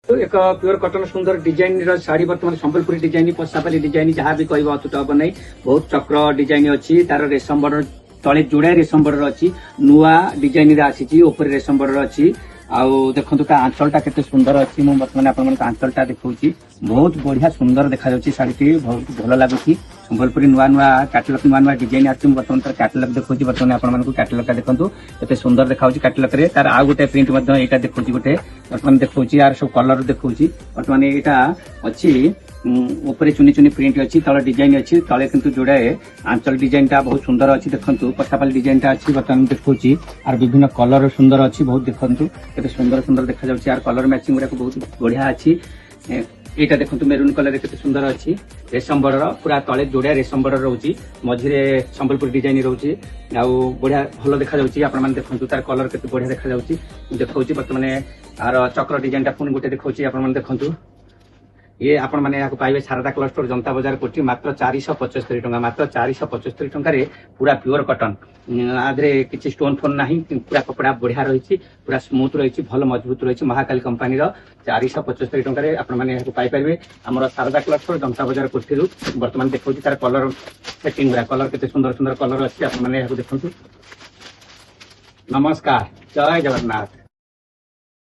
एक pure cotton सुंदर design sari बर्तमान संबलपुरी डिजाइन पशापाली डिजाइन जहाँ भी कह अतुट हम ना बहुत चक्र डिजाइन अच्छी तार रेशम बॉर्डर तले जोड़ा रेशम बॉर्डर अच्छी नुआ डिजाइन आसी रेशम बॉर्डर अच्छी आउ देखो आंचलटा केते सुंदर अच्छी मुझे बर्तमान आंचलटा देखा बहुत बढ़िया सुंदर देखा शाढ़ी बहुत भल लगुच संबलपुरी नुआ नुआ कैटलॉग नुआ नुआ डिजाइन आती बर्तमान तार कैटलॉग देखा बर्तमान आपको कैटलॉग देखो केते सुंदर देखा कैटलॉग रे तार आउ गोटे प्रिंट यहाँ देखा गोटे बर्तमान देखा यार सब कलर देखा बर्तमान यहाँ अच्छी ऊपर चुनी चुनी प्रिंट अच्छी तले डिजाइन अच्छी तले किंतु जोड़ाए आंचल डिजाइन टा बहुत सुंदर अच्छी देखो पशापाली डिजाइन टा अच्छी बर्तमान देखा और विभिन्न कलर सुंदर अच्छी बहुत देखो केते सुंदर सुंदर देखा यार कलर मैचिंग गुड़ाक बहुत बढ़िया अच्छी यहाँ देखो मेरून कलर केते सुंदर अच्छी रेशम बॉर्डर पूरा तले जोड़िया रेशम बॉर्डर रोची मझिरे संबलपुर डिजाइन रोची आउ बढ़िया भल देखा आपण देखो तार कलर केते बढ़िया देखा देखा बर्तमान आर चक्र डिजाइन टा पुणी गोटे देखा आपण देखु ये आपण मैंने पाइबे शारदा क्लथ स्टोर जनता बाजार कोठी मात्र 475 टंका मात्र 475 टंका पूरा प्योर कटन आधे किसी स्टोन फोन ना पूरा कपड़ा बढ़िया रही पूरा स्मूथ रही भल मजबूत रही महाकाली कंपनी 475 टंका आपण मैंने पाइपर आम शारदा क्लथ स्टोर जनता बाजार कोठी बर्तमान देखा तार कलर सेटिंग गुड़ा कलर केते सुंदर सुंदर कलर अच्छी आप देखु नमस्कार जय जगन्नाथ।